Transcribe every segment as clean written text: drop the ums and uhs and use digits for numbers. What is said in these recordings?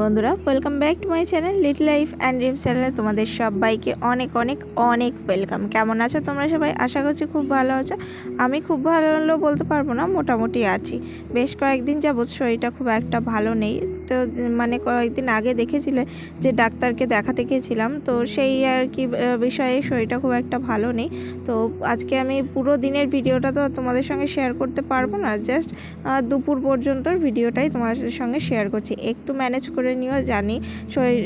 বন্ধুরা, welcome back to my channel little life and dreams চ্যানেলে তোমাদের সবাইকে অনেক অনেক অনেক ওয়েলকাম। কেমন আছো তোমরা সবাই? আশা করছি খুব ভালো আছো। আমি খুব ভালো বলতে পারবো না, মোটামুটি আছি। বেশ কয়েকদিন যাবৎ শরীরটা খুব একটা ভালো নেই। তো মানে কয়েকদিন আগে দেখেছিলে যে ডাক্তারকে দেখাতে গিয়েছিলাম, তো সেই আর কি বিষয়ে শরীরটা খুব একটা ভালো নেই। তো আজকে আমি পুরো দিনের ভিডিওটা তো তোমাদের সঙ্গে শেয়ার করতে পারবো না, জাস্ট দুপুর পর্যন্তর ভিডিওটাই তোমাদের সঙ্গে শেয়ার করছি। একটু ম্যানেজ করে নিও, জানি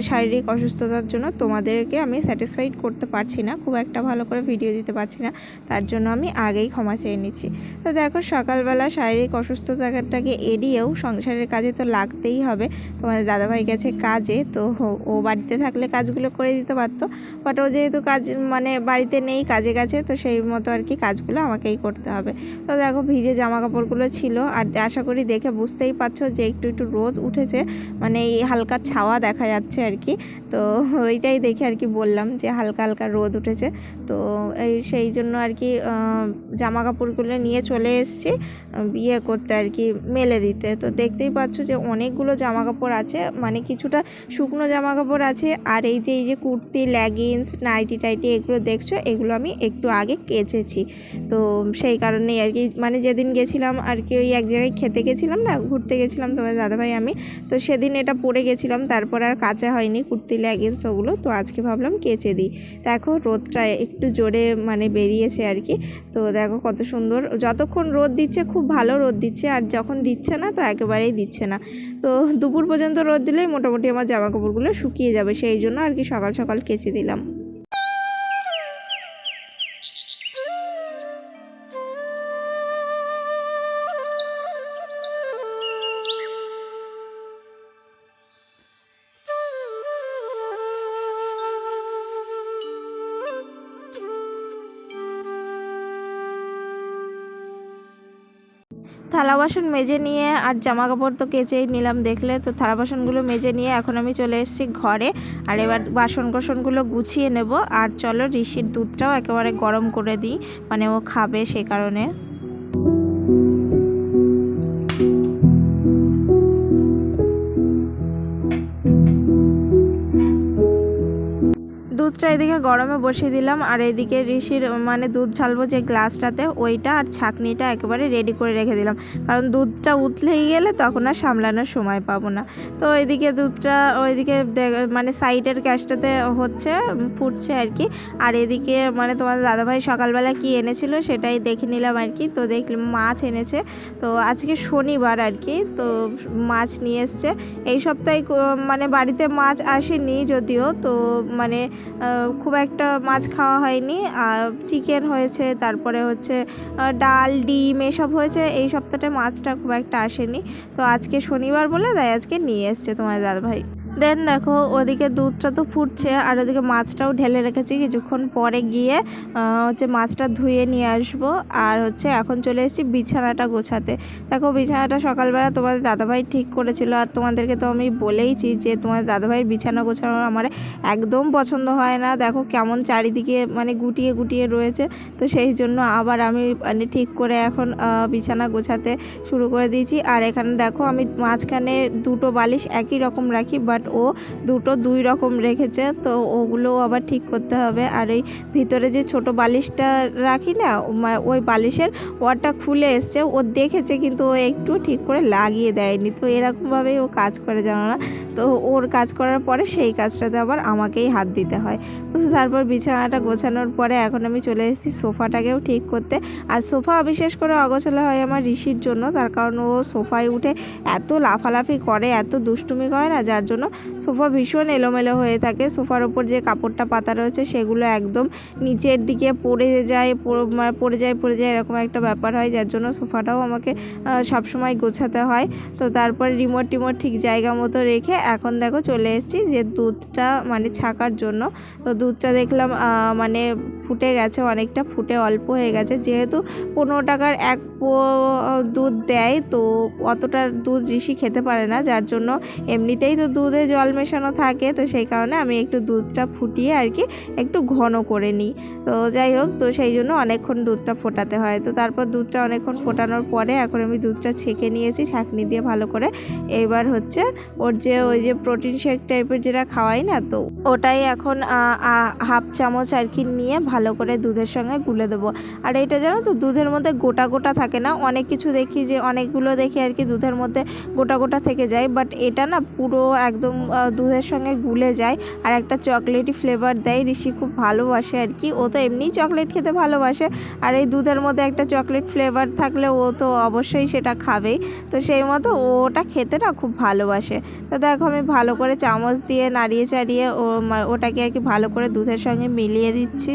শারীরিক অসুস্থতার জন্য তোমাদেরকে আমি স্যাটিসফাইড করতে পারছি না, খুব একটা ভালো করে ভিডিও দিতে পারছি না, তার জন্য আমি আগেই ক্ষমা চেয়ে নিচ্ছি। তো দেখো, সকালবেলা শারীরিক অসুস্থতাটাকে এড়িয়েও সংসারের কাজে তো লাগতেই হবে। তোমাদের দাদাভাই গেছে কাজে, তো ও বাড়িতে থাকলে কাজগুলো করে দিতে পারতো, বাট ও যেহেতু কাজ মানে বাড়িতে নেই, কাজে গেছে, তো সেই মতো আর কি কাজগুলো আমাকেই করতে হবে। তো দেখো, ভিজে জামা কাপড়গুলো ছিল, আর আশা করি দেখে বুঝতেই পারছো যে একটু একটু রোদ উঠেছে, মানে এই হালকা ছাওয়া দেখা যাচ্ছে আর কি। তো ওইটাই দেখে আর কি বললাম যে হালকা হালকা রোদ উঠেছে। তো সেই জন্য আর কি জামা কাপড়গুলো নিয়ে চলে এসেছি বিয়ে করতে আর কি, মেলে দিতে। তো দেখতেই পাচ্ছ যে অনেকগুলো জামা কাপড় আছে, মানে কিছুটা শুকনো জামা কাপড় আছে, আর এই যে কুর্তি, লেগিংস, নাইটি টাইটি এগুলো দেখছো, এগুলো আমি একটু আগে কেচেছি। তো সেই কারণেই আর কি, মানে যেদিন গেছিলাম আর কি, ওই এক জায়গায় খেতে গেছিলাম না, ঘুরতে গেছিলাম তোমার দাদাভাই আমি, তো সেদিন এটা পরে গেছিলাম, তারপর আর কাচা হয়নি কুর্তি লেগিংস ওগুলো। তো আজকে ভাবলাম কেচে দিই। দেখো, রোদটা একটু জোরে মানে বেরিয়েছে আর কি। তো দেখো কত সুন্দর, যতক্ষণ রোদ দিচ্ছে খুব ভালো রোদ দিচ্ছে, আর যখন দিচ্ছে না তো একেবারেই দিচ্ছে না। তো দুপুর পর্যন্ত রোদ দিলেই মোটামুটি আমার জামা কাপড়গুলো শুকিয়ে যাবে, সেই জন্য আর কি সকাল সকাল কেচে দিলাম। থালা বাসন মেজে নিয়ে আর জামা কাপড় তো কেচেই নিলাম দেখলে। তো থালা বাসনগুলো মেজে নিয়ে এখন আমি চলে এসেছি ঘরে, আর এবার বাসন কোসনগুলো গুছিয়ে নেব। আর চলো, ঋষির দুধটাও একেবারে গরম করে দিই, মানে ও খাবে সেই কারণে। দুধটা এদিকে গরমে বসিয়ে দিলাম, আর এদিকে ঋষির মানে দুধ ঢালবো যে গ্লাসটাতে, ওইটা আর ছাঁকনিটা একেবারে রেডি করে রেখে দিলাম, কারণ দুধটা উতলেই গেলে তখন আর সামলানোর সময় পাবো না। তো ওইদিকে দুধটা ওইদিকে মানে সাইডের গ্যাসটাতে হচ্ছে, ফুটছে আর কি। আর এদিকে মানে তোমাদের দাদাভাই সকালবেলা কি এনেছিল সেটাই দেখে নিলাম আর কি। তো দেখলাম মাছ এনেছে, তো আজকে শনিবার আর কি, তো মাছ নিয়ে এসছে। এই সপ্তাহে মানে বাড়িতে মাছ আসেনি যদিও, তো মানে খুব একটা মাছ খাওয়া হয়নি। আর চিকেন হয়েছে, তারপরে হচ্ছে ডাল, ডিম এসব হয়েছে। এই সপ্তাহটায় মাছটা খুব একটা আসেনি, তো আজকে শনিবার বলে তাই আজকে নিয়ে এসছে তোমার দাদাভাই। দেন দেখো, ওদিকে দুধটা তো ফুটছে, আর ওদিকে মাছটাও ঢেলে রেখেছি, কিছুক্ষণ পরে গিয়ে হচ্ছে মাছটা ধুয়ে নিয়ে আসবো। আর হচ্ছে এখন চলে এসেছি বিছানাটা গোছাতে। দেখো, বিছানাটা সকালবেলা তোমাদের দাদাভাই ঠিক করেছিল, আর তোমাদেরকে তো আমি বলেইছি যে তোমাদের দাদাভাইয়ের বিছানা গোছানো আমার একদম পছন্দ হয় না। দেখো কেমন চারিদিকে মানে গুটিয়ে গুটিয়ে রয়েছে, তো সেই জন্য আবার আমি মানে ঠিক করে এখন বিছানা গোছাতে শুরু করে দিয়েছি। আর এখানে দেখো, আমি মাঝখানে দুটো বালিশ একই রকম রাখি, বাট ও দুটো দুই রকম রেখেছে, তো ওগুলোও আবার ঠিক করতে হবে। আর এই ভিতরে যে ছোট বালিশটা রাখি না, ওই বালিশের ওয়ারটা খুলে এসছে, ও দেখেছে কিন্তু ও একটু ঠিক করে লাগিয়ে দেয়নি। তো এরকমভাবেই ও কাজ করে, জানো না। তো ওর কাজ করার পরে সেই কাজটাতে আবার আমাকেই হাত দিতে হয়। তো তারপর বিছানাটা গোছানোর পরে এখন আমি চলে এসেছি সোফাটাকেও ঠিক করতে। আর সোফা বিশেষ করে অগোছালো হয় আমার ঋষির জন্য, তার কারণ ও সোফায় উঠে এত লাফালাফি করে, এত দুষ্টুমি করে না, যার জন্য সোফা ভীষণ এলোমেলো হয়ে থাকে। সোফার ওপর যে কাপড়টা পাতা রয়েছে সেগুলো একদম নিচের দিকে পড়ে যায় এরকম একটা ব্যাপার হয়, যার জন্য সোফাটাও আমাকে সবসময় গোছাতে হয়। তো তারপর রিমোট ঠিক জায়গা মতো রেখে এখন দেখো চলে এসেছি যে দুধটা মানে ছাকার জন্য। তো দুধটা দেখলাম মানে ফুটে গেছে, অনেকটা ফুটে অল্প হয়ে গেছে। যেহেতু 15 টাকার 1 পো দুধ দেয়, তো অতটা দুধ ঋষি খেতে পারে না, যার জন্য এমনিতেই তো দুধে জল মেশানো থাকে, তো সেই কারণে আমি একটু দুধটা ফুটিয়ে আর কি একটু ঘন করে নিই। তো যাই হোক, তো সেই জন্য অনেকক্ষণ দুধটা ফোটাতে হয়। তো তারপর দুধটা অনেকক্ষণ ফোটানোর পরে এখন আমি দুধটা ছেঁকে নিয়েছি ছাঁকনি দিয়ে ভালো করে। এবার হচ্ছে ওর যে ওই যে প্রোটিন শেক টাইপের যেটা খাওয়াই না, তো ওটাই এখন হাফ চামচ আর কি নিয়ে ভালো করে দুধের সঙ্গে গুলে দেবো। আর এটা জানো তো, দুধের মধ্যে গোটা গোটা থাকে না, অনেক কিছু দেখি যে অনেকগুলো দেখি আর কি দুধের মধ্যে গোটা গোটা থেকে যায়, বাট এটা না পুরো একদম দুধের সঙ্গে গুলে যায়। আর একটা চকলেটি ফ্লেভার দেয়, ঋষি খুব ভালোবাসে আর কি। ও তো এমনিই চকলেট খেতে ভালোবাসে, আর এই দুধের মধ্যে একটা চকলেট ফ্লেভার থাকলে ও তো অবশ্যই সেটা খাবেই। তো সেই মতো ওটা খেতে না খুব ভালোবাসে। তো দেখো আমি ভালো করে চামচ দিয়ে নাড়িয়ে চাড়িয়ে ওটাকে আর কি ভালো করে দুধের সঙ্গে মিলিয়ে দিচ্ছি।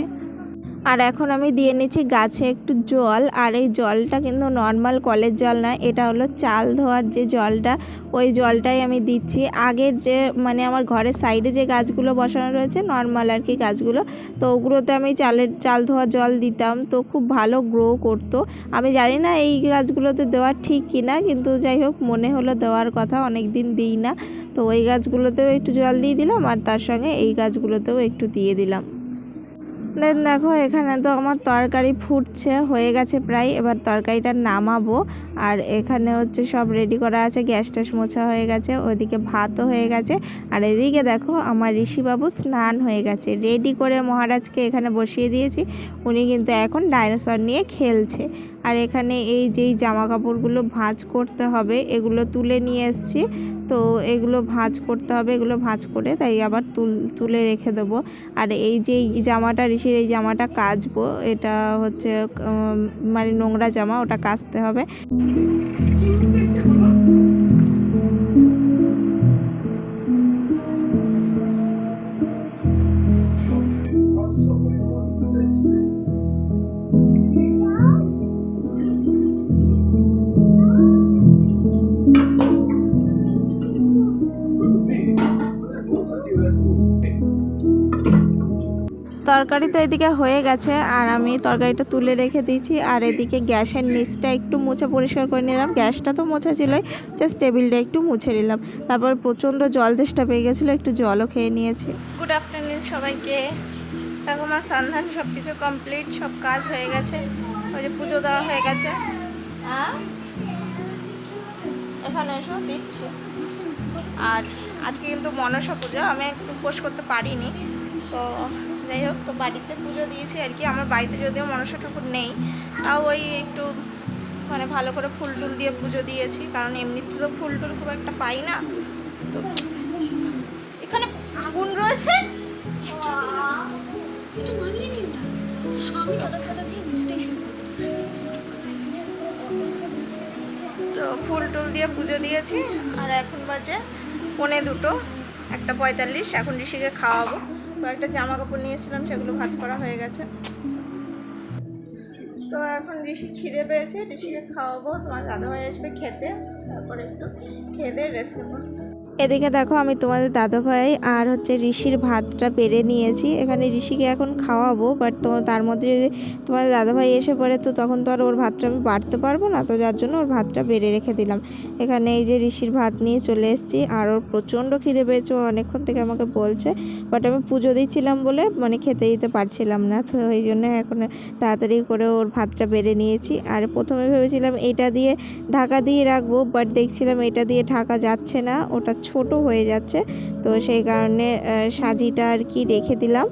আর এখন আমি দিয়ে নিচ্ছি গাছে একটু জল। আর এই জলটা কিন্তু নর্মাল কলের জল না, এটা হলো চাল ধোয়ার যে জলটা, ওই জলটাই আমি দিচ্ছি। আগের যে মানে আমার ঘরের সাইডে যে গাছগুলো বসানো রয়েছে নর্মাল আর কি গাছগুলো, তো ওগুলোতে আমি চাল ধোয়ার জল দিতাম, তো খুব ভালো গ্রো করতো। আমি জানি না এই গাছগুলোতে দেওয়া ঠিক কিনা, কিন্তু যাই হোক মনে হলো দেওয়ার কথা, অনেক দিন দিই না। তো ওই গাছগুলোতেও একটু জল দিয়ে দিলাম, আর তার সঙ্গে এই গাছগুলোতেও একটু দিয়ে দিলাম। দেন দেখো এখানে তো আমার তরকারি ফুটছে, হয়ে গেছে প্রায়। এবার তরকারিটা নামাবো। আর এখানে হচ্ছে সব রেডি করা আছে, গ্যাস ট্যাস মোছা হয়ে গেছে, ওইদিকে ভাতও হয়ে গেছে। আর এদিকে দেখো আমার ঋষিবাবু স্নান হয়ে গেছে, রেডি করে মহারাজকে এখানে বসিয়ে দিয়েছি। উনি কিন্তু এখন ডাইনোসর নিয়ে খেলছে। আর এখানে এই যেই জামা কাপড়গুলো ভাঁজ করতে হবে, এগুলো তুলে নিয়ে এসছি। তো এগুলো ভাঁজ করতে হবে, এগুলো ভাঁজ করে তাই আবার তুলে রেখে দেবো। আর এই যে জামাটা ঋষির, এই জামাটা কাচবো, এটা হচ্ছে মানে নোংরা জামা, ওটা কাচতে হবে। তরকারি তো এদিকে হয়ে গেছে, আর আমি তরকারিটা তুলে রেখে দিয়েছি। আর এদিকে গ্যাসের নিচটা একটু মুছে পরিষ্কার করে নিলাম, গ্যাসটা তো মোছা ছিলই, জাস্ট টেবিলটা একটু মুছে নিলাম। তারপর প্রচণ্ড জল তেষ্টা পেয়ে গেছিলো, একটু জলও খেয়ে নিয়েছি। গুড আফটারনুন সবাইকে। দেখো আমার সন্ধান সব কিছু কমপ্লিট, সব কাজ হয়ে গেছে। ওই যে পুজো দেওয়া হয়ে গেছে। এখানে এসো দিচ্ছি। আর আজকে কিন্তু মনসা পুজো, আমি একটু উপোস করতে পারিনি, তো যাই হোক, তো বাড়িতে পুজো দিয়েছি আর কি। আমার বাড়িতে যদিও মনসা ঠাকুর নেই, তাও ওই একটু মানে ভালো করে ফুল টুল দিয়ে পুজো দিয়েছি, কারণ এমনিতে তো ফুল টুল খুব একটা পাই না। তো এখানে আগুন রয়েছে, তো ফুল টুল দিয়ে পুজো দিয়েছি। আর এখন বাজে 1:45, 1:45। এখন ঋষিকে খাওয়াবো। কয়েকটা জামা কাপড় নিয়েছিলাম, সেগুলো ভাঁজ করা হয়ে গেছে। তো এখন ঋষি খিদে পেয়েছে, ঋষিকে খাওয়াবো। তোমার দাদাভাই আসবে খেতে, তারপরে একটু খেয়ে দিয়ে রেস্ট নেবো। এদিকে দেখো আমি তোমাদের দাদাভাই আর হচ্ছে ঋষির ভাতটা বেড়ে নিয়েছি। এখানে ঋষিকে এখন খাওয়াবো, বাট তার মধ্যে যদি তোমাদের দাদাভাই এসে পড়ে, তো তখন তো আর ওর ভাতটা আমি বাড়তে পারবো না, তো যার জন্য ওর ভাতটা বেড়ে রেখে দিলাম। এখানে এই যে ঋষির ভাত নিয়ে চলে এসেছি। আর ওর প্রচণ্ড খিদে পেয়েছে, ও অনেকক্ষণ থেকে আমাকে বলছে, বাট আমি পুজো দিচ্ছিলাম বলে মানে খেতে দিতে পারছিলাম না, তো এই জন্য এখন তাড়াতাড়ি করে ওর ভাতটা বেড়ে নিয়েছি। আর প্রথমে ভেবেছিলাম এটা দিয়ে ঢাকা দিয়ে রাখবো, বাট দেখছিলাম এটা দিয়ে ঢাকা যাচ্ছে না, ওটা ছোট হয়ে যাচ্ছে। তো সেই কারণে সাজিটা আর কি রেখে দিলাম।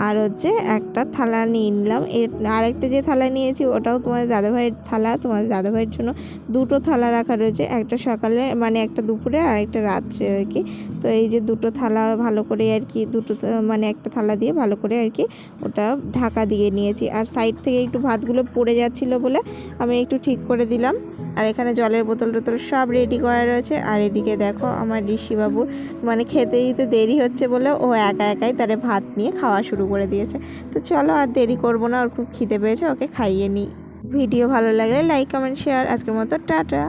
আর হচ্ছে একটা থালা নিয়ে নিলাম। আরেকটা যে থালা নিয়েছি ওটাও তোমাদের দাদাভাইয়ের থালা, তোমাদের দাদাভাইয়ের জন্য দুটো থালা রাখা রয়েছে, একটা সকালে মানে একটা দুপুরে আর একটা রাত্রে আর কি। তো এই যে দুটো থালা ভালো করে আর কি, মানে একটা থালা দিয়ে ভালো করে আর কি ওটা ঢাকা দিয়ে নিয়েছি। আর সাইড থেকে একটু ভাতগুলো পড়ে যাচ্ছিলো বলে আমি একটু ঠিক করে দিলাম। আর এখানে জলের বোতল টোতল সব রেডি করা রয়েছে। আর এদিকে দেখো আমার ঋষিবাবুর মানে খেতে দিতে দেরি হচ্ছে বলে ও একা একাই তারে ভাত নিয়ে খাওয়া শুরু করে দিয়েছে। তো চলো আর দেরি করবো না, ওর খুব খিদে পেয়েছে, ওকে খাইয়ে নিই। ভিডিও ভালো লাগলে লাইক কমেন্ট শেয়ার। আজকের মতো টাটা।